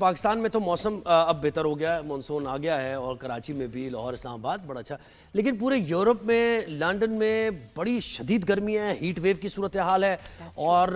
پاکستان میں تو موسم اب بہتر ہو گیا ہے، مانسون آ گیا ہے اور کراچی میں بھی، لاہور اسلام آباد بڑا اچھا، لیکن پورے یورپ میں لنڈن میں بڑی شدید گرمی ہے، ہیٹ ویو کی صورتحال ہے اور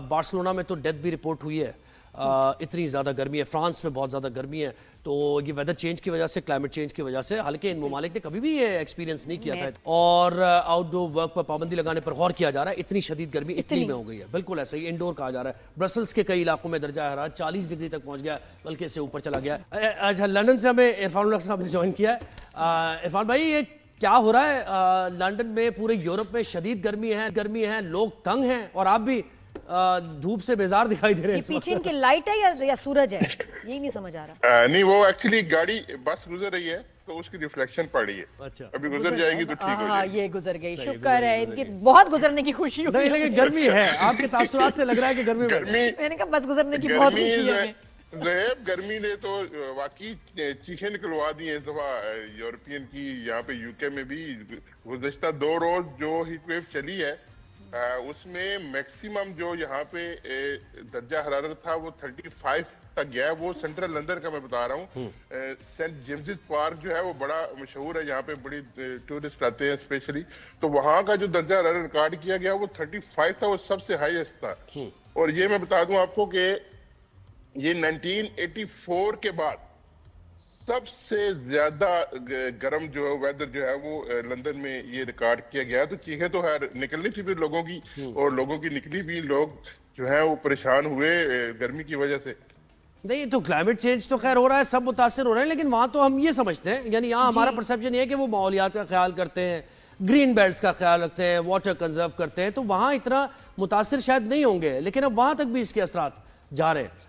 بارسلونا میں تو ڈیتھ بھی رپورٹ ہوئی ہے، اتنی زیادہ گرمی ہے، فرانس میں بہت زیادہ گرمی ہے، تو یہ ویدر چینج کی وجہ سے، کلائمیٹ چینج کی وجہ سے، حالانکہ ان ممالک نے کبھی بھی یہ ایکسپیرینس نہیں کیا تھا، اور آؤٹ ڈور ورک پر پابندی لگانے پر غور کیا جا رہا ہے، اتنی شدید گرمی اٹلی میں ہو گئی ہے، بالکل ایسا ہی انڈور کہا جا رہا ہے، برسلز کے کئی علاقوں میں درجہ حرارت 40 ڈگری تک پہنچ گیا، بلکہ اس سے اوپر چلا گیا ہے۔ اچھا، لندن سے ہمیں عرفان الحق صاحب نے جوائن کیا ہے۔ عرفان بھائی، یہ کیا ہو رہا ہے لندن میں، پورے یورپ میں شدید گرمی ہے، لوگ تنگ ہیں اور آپ بھی دھوپ سے بیزار دکھائی دے رہے ہیں۔ پیچھے ان کی لائٹ ہے یا سورج ہے، یہی نہیں سمجھ آ رہا۔ نہیں، وہ ایکچولی گاڑی بس گزر رہی ہے تو اس کی ریفلیکشن پڑ رہی ہے، اچھا، ابھی گزر جائے گی تو ٹھیک ہو جائے گی۔ یہ گزر گئی، شکر ہے، ان کی بہت گزرنے کی خوشی ہوئی۔ نہیں، لیکن گرمی ہے، آپ کے تاثرات سے لگ رہا ہے کہ گرمی میں نے کہا بس گزرنے کی بہت خوشی ہے۔ زہیب، گرمی نے تو واقعی چیخیں نکلوا دی ہیں اس دفعہ یورپین کی، یہاں پہ یو کے میں بھی گزشتہ 2 روز جو ہیٹ ویو چلی ہے اس میں میکسیمم جو یہاں پہ درجہ حرارت تھا وہ 35 تک گیا ہے۔ وہ سینٹرل لندن کا میں بتا رہا ہوں، سینٹ جیمزز پارک جو ہے وہ بڑا مشہور ہے، یہاں پہ بڑی ٹورسٹ آتے ہیں اسپیشلی، تو وہاں کا جو درجہ حرارت ریکارڈ کیا گیا وہ 35 تھا، وہ سب سے ہائیسٹ تھا۔ اور یہ میں بتا دوں آپ کو کہ یہ 1984 کے بعد سب سے زیادہ گرم جو ویدر جو ہے وہ لندن میں یہ ریکارڈ کیا گیا، تو چیخیں تو خیر نکلنی تھی پھر لوگوں کی، اور لوگوں کی نکلی بھی، لوگ جو ہیں وہ پریشان ہوئے گرمی کی وجہ سے۔ نہیں، تو کلائمیٹ چینج تو خیر ہو رہا ہے، سب متاثر ہو رہے ہیں، لیکن وہاں تو ہم یہ سمجھتے ہیں، یعنی یہاں ہمارا پرسیپشن یہ ہے کہ وہ ماحولیات کا خیال کرتے ہیں، گرین بیلٹس کا خیال رکھتے ہیں، واٹر کنزرو کرتے ہیں، تو وہاں اتنا متاثر شاید نہیں ہوں گے، لیکن اب وہاں تک بھی اس کے اثرات جا رہے ہیں۔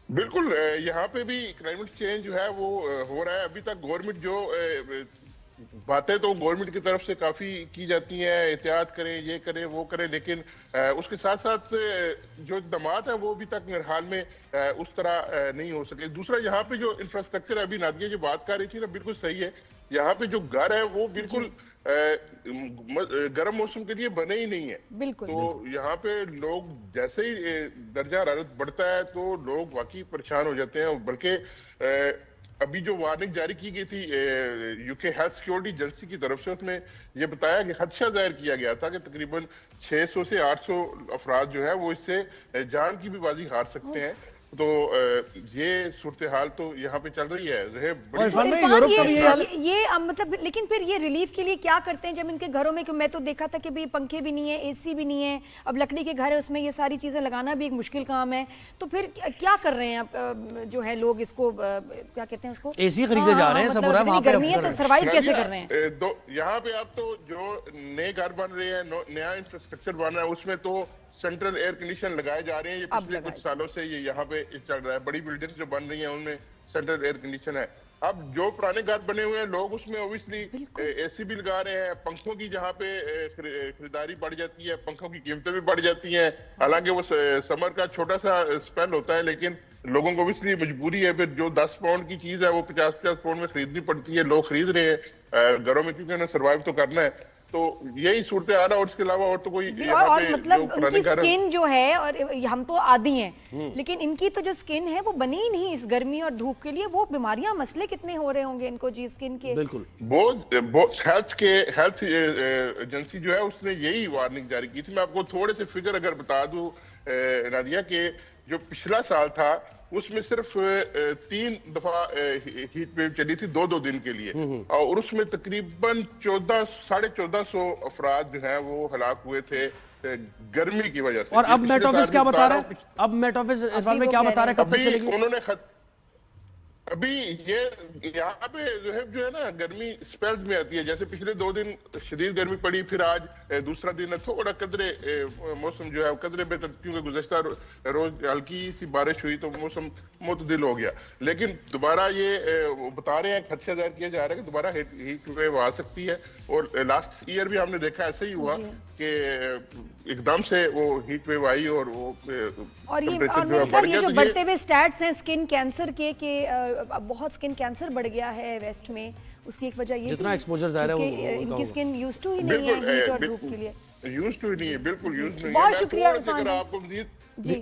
بالکل، یہاں پہ بھی کلائمیٹ چینج جو ہے وہ ہو رہا ہے۔ ابھی تک گورنمنٹ جو باتیں تو گورنمنٹ کی طرف سے کافی کی جاتی ہیں، احتیاط کریں، یہ کریں، وہ کریں، لیکن اس کے ساتھ ساتھ جو اقدامات ہیں وہ ابھی تک میرے حال میں اس طرح نہیں ہو سکے۔ دوسرا، یہاں پہ جو انفراسٹرکچر ابھی نادیہ جو بات کر رہی تھی نا، بالکل صحیح ہے، یہاں پہ جو گھر ہے وہ بالکل گرم موسم کے لیے بنے ہی نہیں ہے، تو یہااں پہ لوگ جیسے ہی درجہ حرارت بڑھتا ہے تو لوگ واقعی پریشان ہو جاتے ہیں، بلکہ ابھی جو وارننگ جاری کی گئی تھی یو کے ہیلتھ سیکیورٹی ایجنسی کی طرف سے، اس میں یہ بتایا کہ خدشہ ظاہر کیا گیا تھا کہ تقریباً 600 سے 800 افراد جو ہے وہ اس سے جان کی بھی بازی ہار سکتے ہیں، تو یہ صورتحال تو یہاں پہ چل رہی ہے۔ یہ مطلب لیکن پھر یہ ریلیف کے لیے کیا کرتے ہیں جب ان کے گھروں میں، کہ میں تو دیکھا تھا کہ بھی پنکھے بھی نہیں ہے، اے سی بھی نہیں ہے، اب لکڑی کے گھر ہے، اس میں یہ ساری چیزیں لگانا بھی ایک مشکل کام ہے، تو پھر کیا کر رہے ہیں جو ہے لوگ، اس کو کیا کہتے ہیں، اس کو اے سی خریدے جا رہے ہیں، سب ہو رہا ہے وہاں پہ، گرمی ہے تو سروائیو کیسے کر رہے ہیں؟ یہاں پہ اب تو جو نئے گھر بن رہے ہیں، نیا انفراسٹرکچر بن رہا ہے، اس میں تو سینٹرل ایئر کنڈیشن لگائے جا رہے ہیں، یہ پچھلے کچھ سالوں سے یہ یہاں پہ چل رہا ہے، بڑی بلڈنگز جو بن رہی ہیں ان میں سینٹرل ایئر کنڈیشن ہے۔ اب جو پرانے گھر بنے ہوئے ہیں لوگ اس میں اوبیسلی اے سی بھی لگا رہے ہیں، پنکھوں کی جہاں پہ خریداری بڑھ جاتی ہے، پنکھوں کی قیمتیں بھی بڑھ جاتی ہیں، حالانکہ وہ سمر کا چھوٹا سا اسپیل ہوتا ہے، لیکن لوگوں کو اوبیسلی مجبوری ہے، پھر جو 10 پاؤنڈ کی چیز ہے وہ 50 پاؤنڈ میں خریدنی پڑتی ہے، لوگ خرید رہے ہیں گھروں میں کیونکہ انہیں سروائیو تو کرنا ہے، تو یہی صورتحال ہے، اور اس کے علاوہ اور تو کوئی اور مطلب ان کی سکن جو ہے، اور ہم تو عادی ہیں، لیکن ان کی تو جو سکن ہے وہ بنی ہی نہیں اس گرمی اور دھوپ کے لیے، وہ بیماریاں مسئلے کتنے ہو رہے ہوں گے ان کو جی سکن کے۔ بالکل، ہیلتھ ایجنسی جو ہے اس نے یہی وارننگ جاری کی تھی۔ میں آپ کو تھوڑے سے فگر اگر بتا دوں نادیہ، کہ جو پچھلا سال تھا اس میں صرف 3 دفعہ ہیٹ ویو چلی تھی 2 دن کے لیے، اور اس میں تقریباً 1450 افراد جو ہیں وہ ہلاک ہوئے تھے گرمی کی وجہ سے۔ اور اب میٹ آفس کیا بتا رہا ہے؟ اب میٹ آفس عرفان میں کیا بتا رہا ہے، کب تک چلے گی؟ انہوں نے ابھی یہ یہاں پہ جو ہے نا گرمی سپیلز میں آتی ہے، جیسے پچھلے 2 دن شدید گرمی پڑی، پھر آج دوسرا دن ہے، تھوڑا قدرے موسم جو ہے قدرے بہتر، کیونکہ گزشتہ روز ہلکی سی بارش ہوئی تو موسم معتدل ہو گیا، لیکن دوبارہ یہ بتا رہے ہیں، خدشہ ظاہر کیا جا رہا ہے کہ دوبارہ ہیٹ ویو آ سکتی ہے، اور لاسٹ ایئر بھی ہم نے دیکھا ایسا ہی ہوا کہ ایک دم سے وہ ہیٹ ویو آئی اور وہ یہ جو بڑھتے ہوئے سٹیٹس ہیں سکن کینسر کے، کہ بہت سکن کینسر بڑھ گیا ہے ویسٹ میں، اس کی ایک وجہ یہ جتنا ایکسپوجر ظاہر ہے کہ ان کی سکن یوز ٹو ہی نہیں ہے ہیٹ اور دھوپ کے لیے، یوز ٹو ہی نہیں ہے، بالکل یوز نہیں ہے۔ بہت شکریہ عرفان، آپ کو مزید جی